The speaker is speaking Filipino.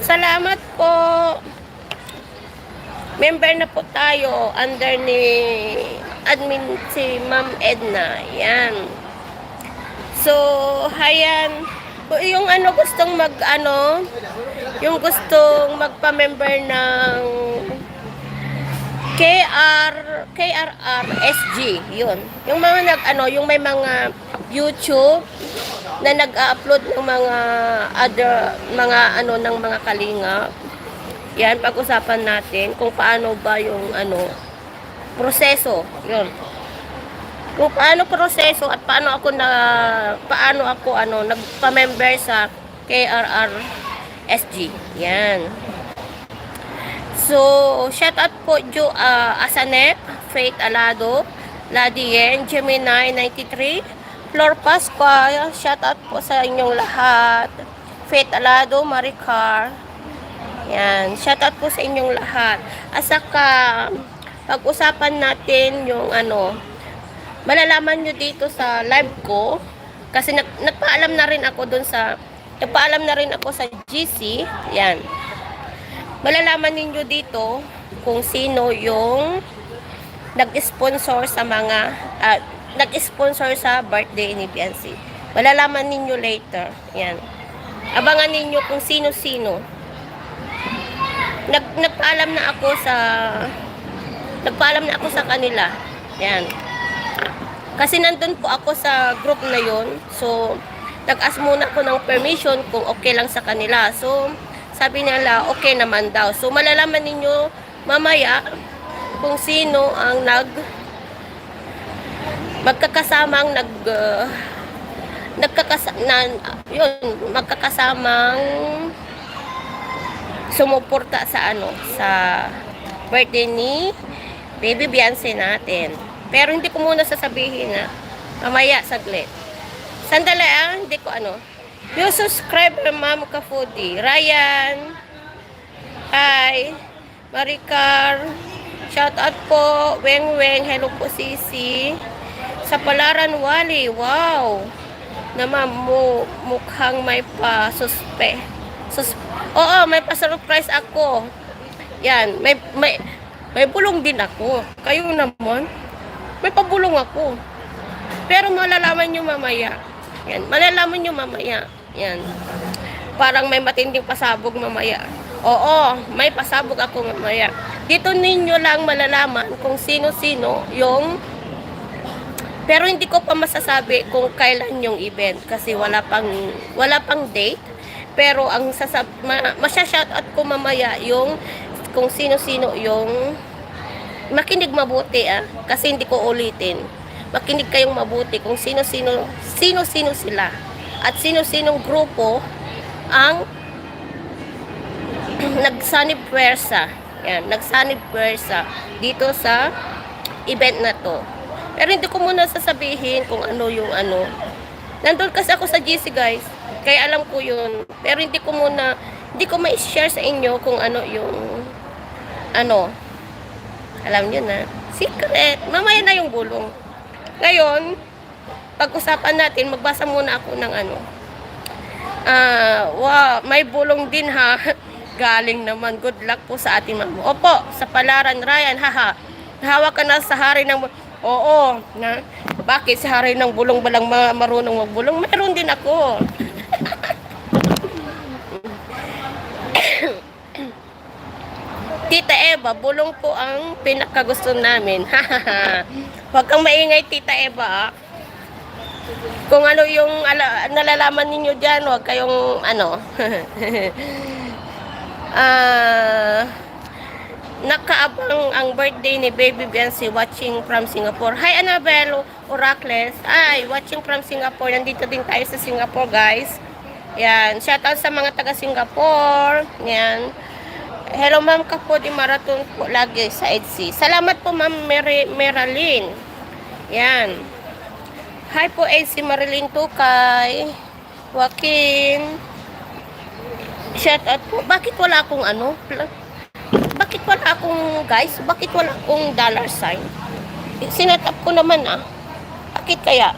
Salamat po. Member na po tayo under ni admin si Ma'am Edna. Yan. So, hayan. Yung gustong yung gustong magpa-member ng KRR SG, yun. Yung mga yung may mga YouTube na nag-upload ng mga ng mga kalinga. Yan, pag-usapan natin kung paano ba yung proseso, yun. Kung paano proseso at paano ako nagpa-member sa KRR SG. Yan. So, shout out po Asanek, Faith Alado, Ladien, Gemini 93, Flor Pasqua, shout out po sa inyong lahat. Faith Alado, Maricar. Yan, shout out po sa inyong lahat. At saka pag-usapan natin yung malalaman nyo dito sa live ko kasi nagpaalam na rin ako sa GC. Yan. Malalaman ninyo dito kung sino yung nag-sponsor sa nag-sponsor sa birthday ni Biancy. Malalaman ninyo later. Yan. Abangan ninyo kung sino-sino. Nagpaalam na ako sa kanila. Yan. Kasi nandun po ako sa group na yon. So, nag-ask muna ako ng permission kung okay lang sa kanila. So, sabi nila okay naman daw. So, malalaman ninyo mamaya kung sino ang magkakasamang magkakasamang sumuporta sa sa birthday ni Baby Beyonce natin. Pero hindi ko muna sasabihin mamaya saglit. Sandali hindi ko yung subscriber Ma'am Ka-Foodie, Ryan, hi, Maricar, shout out po, Weng Weng, hello po Sisi, sa Palaran Wali, wow, naman mukhang may oo, may pa-surprise ako. Yan, may bulong din ako. Kayo naman, may pabulong ako. Pero malalaman nyo mamaya. Yan, malalaman nyo mamaya. Yan. Parang may matinding pasabog mamaya. Oo, may pasabog ako mamaya. Dito ninyo lang malalaman kung sino-sino yung pero hindi ko pa masasabi kung kailan yung event kasi wala pang date. Pero ang masya-shoutout ko mamaya yung kung sino-sino yung makinig mabuti kasi hindi ko ulitin. Makinig kayong mabuti kung sino-sino sila at sino-sinong grupo ang nagsanib pwersa. Yan, nagsanib pwersa dito sa event na to. Pero hindi ko muna sasabihin kung yung Nandun kasi ako sa GC guys. Kaya alam ko yun. Pero hindi ko ma-share sa inyo kung yung alam nyo na. Secret. Mamaya na yung bulong. Ngayon, pag-usapan natin, magbasa muna ako ng wow, may bulong din ha. Galing naman. Good luck po sa ating mga. Opo, sa Palaran Ryan, haha. Hawak ka na sa hari ng oo, na. Bakit sa hari ng bulong balang marunong magbulong? Meron din ako. Tita Eva, bulong po ang pinakagusto namin. Huwag kang maingay, Tita Eva. Kung yung nalalaman ninyo dyan, huwag kayong nakaabang ang birthday ni Baby Beyonce watching from Singapore. Hi Annabelle Oracles. Ay, watching from Singapore. Nandito din tayo sa Singapore, guys. Yan. Shoutout sa mga taga Singapore. Yan. Hello Ma'am Ka-Foodie, marathon po lagi sa EDC. Salamat po Ma'am Meralyn. Yan. Hi po EDC Marilyn Tukay. Joaquin. Shoutout po. Bakit wala akong Bakit wala akong guys? Bakit wala akong dollar sign? Sinetap ko naman Bakit kaya?